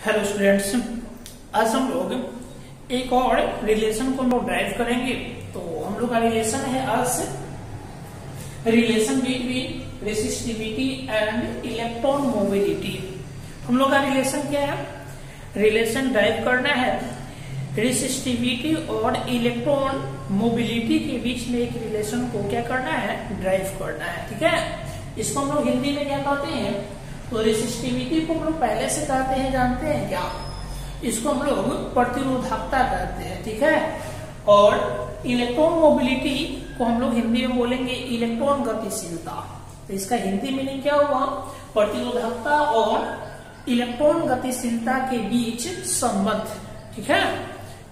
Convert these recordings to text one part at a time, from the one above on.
Hello students, आज हम लोग एक और रिलेशन को लोग ड्राइव करेंगे। तो हम लोग का रिलेशन है आज से relation between resistivity and electron mobility. हम लोग का रिलेशन क्या है? रिलेशन ड्राइव करना है रेसिस्टिविटी और इलेक्ट्रॉन मोबिलिटी के बीच में एक रिलेशन को क्या करना है? ड्राइव करना है। ठीक है, इसको हम लोग हिंदी में क्या कहते हैं? तो रेसिस्टिविटी को हम लोग पहले से कहते हैं, जानते हैं क्या? इसको हम लोग प्रतिरोधकता कहते हैं। ठीक है, और इलेक्ट्रॉन मोबिलिटी को हम लोग हिंदी में बोलेंगे इलेक्ट्रॉन गतिशीलता। तो इसका हिंदी मीनिंग क्या हुआ? प्रतिरोधकता और इलेक्ट्रॉन गतिशीलता के बीच संबंध। ठीक है,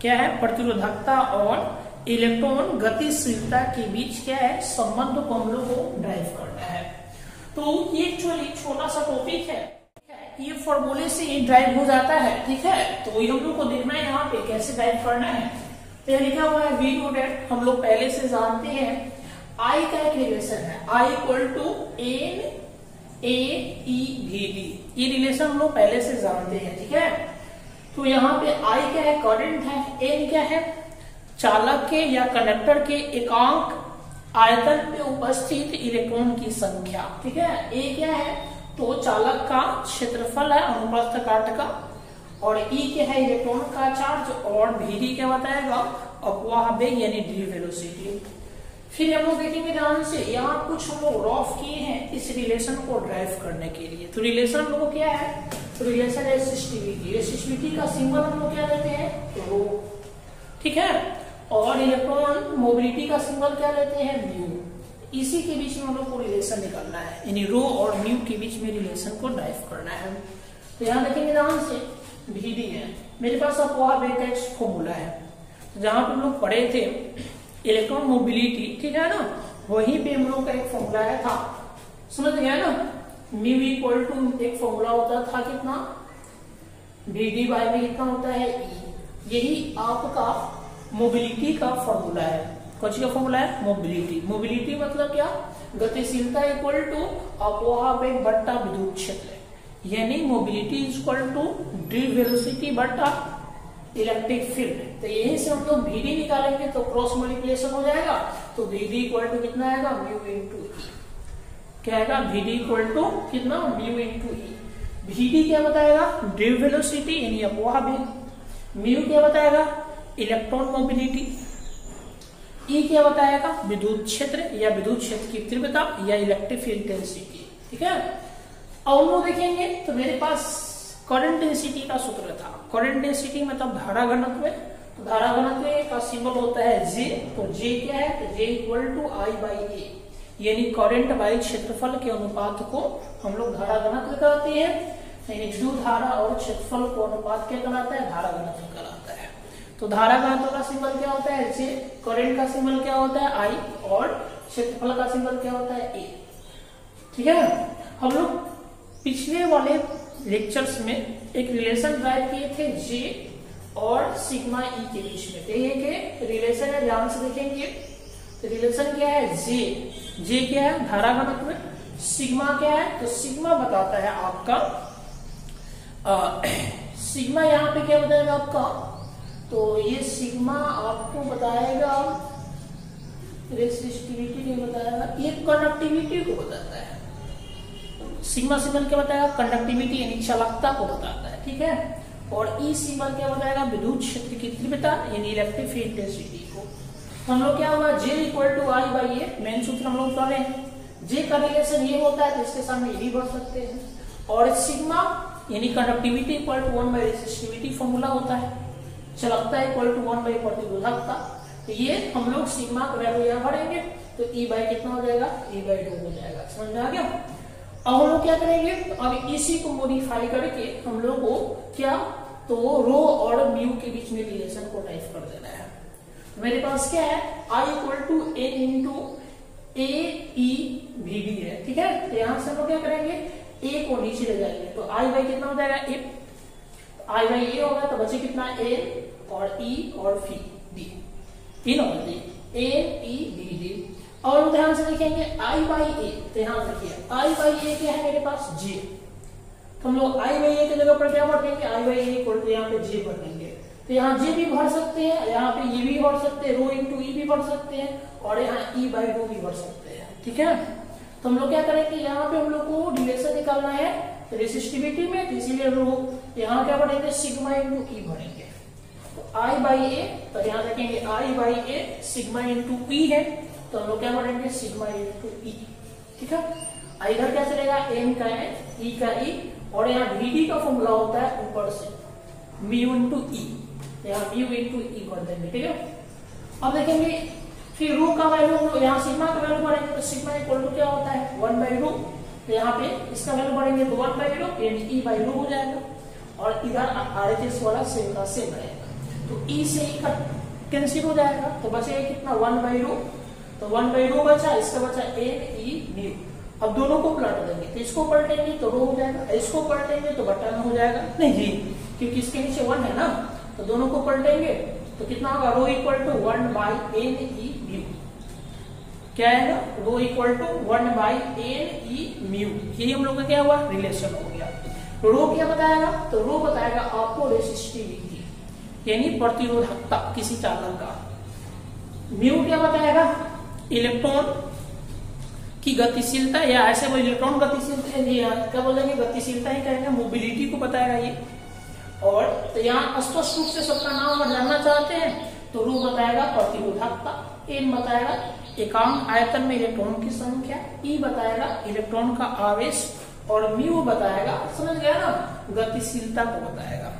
क्या है? प्रतिरोधकता और इलेक्ट्रॉन गतिशीलता के बीच क्या है? संबंध को हम लोग को ड्राइव करना है। तो ये एक्चुअली छोटा सा टॉपिक है, ये फॉर्मूले से ही ड्राइव हो जाता है। ठीक है, तो ये हम लोग को देखना है यहाँ पे कैसे ड्राइव करना है। तो लिखा हुआ है वी नो डेट, हम लोग पहले से जानते हैं आई का एक रिलेशन है, I equal to N A E V D. ये रिलेशन हम लोग पहले से जानते हैं। ठीक है, तो यहाँ पे आई क्या है? करंट है। एन क्या है? चालक के या कंडक्टर के एकांक आयतन पे उपस्थित इलेक्ट्रॉन की संख्या। ठीक है, ए क्या है? तो चालक का क्षेत्रफल है अनुप्रस्थ काट का, और ई क्या है? इलेक्ट्रॉन का चार्ज, और वी क्या बताएगा? अपवाह वेग यानी डी वेलोसिटी। फिर हम लोग देखेंगे ध्यान से, यहाँ कुछ हम लोग रफ किए हैं इस रिलेशन को ड्राइव करने के लिए। तो रिलेशन हम लोग क्या है? तो रिलेशन है रेसिस्टिविटी। रेसिस्टिविटी का सिंबल हम लोग क्या लेते हैं? तो रो। ठीक है, और इलेक्ट्रॉन मोबिलिटी का सिंबल क्या लेते हैं? म्यू। इसी के बीच में हम लोग को रिलेशन निकालना है, यानी रो और म्यू के बीच में रिलेशन को ड्राइव करना है। तो यहाँ देखेंगे ध्यान से, वीडी है मेरे पास, अपवाह वेग का एक फॉर्मूला है। जहां पे हम लोग पढ़े थे इलेक्ट्रॉन मोबिलिटी, ठीक है ना, वहीं पे हम लोग का एक फॉर्मूला आया था, समझ गया ना? म्यू इक्वल टू एक फॉर्मूला होता था कितना? वीडी बाय में कितना होता है? ई। यही आपका मोबिलिटी का फॉर्मूला है। कौन सी का फॉर्मूला है? मोबिलिटी। मोबिलिटी मतलब क्या? गतिशीलता इक्वल टू अपवाह वेग बट्टा विद्युत क्षेत्र, यानी mobility equal to D velocity बट्टा इलेक्ट्रिक फील्ड। तो यहीं से हम लोग वीडी निकालेंगे तो क्रॉस मल्टीप्लिकेशन हो जाएगा। तो वीडी इक्वल टू कितना आएगा? म्यू इंटू ई। क्या आएगा? वीडी इक्वल टू कितना? म्यू इंटू ई। वीडी क्या बताएगा? डी वेलोसिटी यानी अपवाह वेग। म्यू क्या बताएगा? Electron mobility. ई क्या बताएगा? विद्युत क्षेत्र या विद्युत क्षेत्र की तीव्रता या इलेक्ट्रिक फील्ड डेंसिटी। ठीक है, अब हम लोग देखेंगे तो मेरे पास करंट डेंसिटी का सूत्र था। करंट डेंसिटी मतलब धारा घनत्व। तो धारा घनत्व का सिंबल होता है जे। तो जे क्या है? तो जे इक्वल टू आई बाई ए, यानी करंट बाई क्षेत्रफल के अनुपात को हम लोग धारा घनत्व कहते हैं। यानी विद्युत धारा और क्षेत्रफल को अनुपात क्या कहलाता है? धारा घनत्व कहलाता है। तो धारा घनत्व का सिंबल क्या होता है? जे। करंट का सिंबल क्या होता है? आई, और क्षेत्रफल का सिंबल क्या होता है? ए। ठीक है, हम लोग पिछले वाले लेक्चर्स में एक रिलेशन ड्राइव किए थे जे और सिग्मा ई के बीच में। तो ये रिलेशन है, ध्यान से देखेंगे। तो रिलेशन क्या है? जे। जे क्या है? धारा घनत्व। सिग्मा क्या है? तो सिग्मा बताता है आपका सिग्मा यहाँ पे क्या बताएगा आपका? तो ये सिग्मा आपको बताएगा रेसिस्टिविटी नहीं बताएगा, ये कंडक्टिविटी को बताता है। सिग्मा सिंबल क्या बताएगा? कंडक्टिविटी यानी चालकता को बताता है। ठीक है, और ई सिंबल क्या बताएगा? विद्युत क्षेत्र की तीव्रता यानी इलेक्ट्रिक फील्ड डेंसिटी को। तो हम लोग क्या हुआ? J equal to I by A, main सूत्र हम लोग पढ़े हैं। जे का रिलेशन ये होता है तो इसके सामने ये भी बढ़ सकते हैं। और सिग्मा यानी conductivity equal to 1 by resistivity formula होता है। चालकता इक्वल टू 1 बाई प्रतिरोधकता। तो ये हम लोग सिग्मा का वैल्यू यहाँ भरेंगे तो ई बाई कितना हो जाएगा? ई बाई 2 हो जाएगा। समझ में आ गया? अब हम लोग क्या करेंगे? अब इसी को मॉडिफाई करके हम लोग को क्या, तो रो और म्यू के बीच में रिलेशन को ड्राइव कर देना है। मेरे पास क्या है? I equal to N into A E V D है। ठीक है, तो यहां से हम लोग क्या करेंगे? ए को नीचे ले जाएंगे तो आई बाई कितना हो जाएगा? ए। आई बाई ए होगा तो बचे कितना? ए और ई और फी डी, तीन हो गए, ए ई डी डी। और ध्यान से देखेंगे आई बाई ए, तो ध्यान रखिए आई बाई ए क्या है मेरे पास? जे। तो हम लोग आई बाई ए की जगह पर क्या भर देंगे, आई बाई ए इक्वल टू यहाँ पे जे भर देंगे। तो यहाँ जे भी भर सकते हैं, यहाँ पे ये भी भर सकते हैं, रो इंटू ई भी भर सकते हैं, और यहाँ ई बाई रो भी भर सकते हैं, ठीक है। तो हम लोग क्या करेंगे, यहाँ पे हम लोग को रिलेशन निकालना है रेसिस्टिविटी में, तो इसीलिए रो यहाँ क्या भरेंगे, सिग्मा इंटू ई भरेंगे। तो आई बाई ए, तो यहाँ रखेंगे आई बाई ए सिग्मा इंटू ई है, तो हम लोग क्या भरेंगे, सिग्मा इंटू ई, ठीक है। इधर क्या चलेगा, एन का एन, ई का ई, और यहाँ वीडी का फॉर्मूला होता है ऊपर से म्यू इंटू ई, यहाँ म्यू इंटू ई कर देंगे, ठीक है। अब देखेंगे फिर रो का वैल्यू, यहाँ सिग्मा का वैल्यू बढ़ेंगे तो सिग्मा इक्वल टू क्या होता है 1 बाई रो, तो यहाँ पे इसका वैल्यू बढ़ेंगे तो 1 बाई रो यानी ई बाई रो हो जाएगा, और इधर आरएचएस वाला सेम का सेम रहेगा, तो ई से ई का कैंसिल हो जाएगा, तो बचेगा कितना 1 बाई रो, तो 1 बाई रो बचा, इसका बचा एन ई म्यू। अब दोनों को पलट देंगे, तो इसको पलटेंगे तो रो हो जाएगा, इसको पलटेंगे तो बटा में हो जाएगा, नहीं क्योंकि इसके नीचे 1 है ना, तो दोनों को पलटेंगे तो कितना होगा, rho equal to 1 by N E mu, क्या आएगा, rho equal to 1 by N E mu. यही हम लोग का क्या हुआ, रिलेशन हो गया। रो क्या बताएगा, तो रो बताएगा आपको रेसिस्टिविटी यानी प्रतिरोधकता किसी चालक का। म्यू क्या बताएगा, इलेक्ट्रॉन की गतिशीलता, या ऐसे वो इलेक्ट्रॉन गतिशीलता क्या बोलेंगे, गतिशीलता ही कहेंगे, मोबिलिटी को बताएगा ये। और तो यहाँ स्पष्ट रूप से सबका नाम अगर जानना चाहते हैं तो रो बताएगा प्रतिरोधकता, एन बताएगा एकांक आयतन में इलेक्ट्रॉन की संख्या, ई बताएगा इलेक्ट्रॉन का आवेश, और म्यू बताएगा, समझ गया ना, गतिशीलता को बताएगा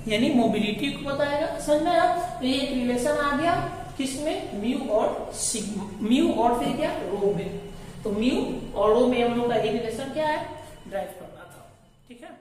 यानी मोबिलिटी को बताएगा, समझ में आया। तो ये एक रिलेशन आ गया किसमें, म्यू और सिग्मा, म्यू और फिर क्या रो में। तो म्यू और रो में हम लोग का ये रिलेशन क्या है, ड्राइव करना था, ठीक है।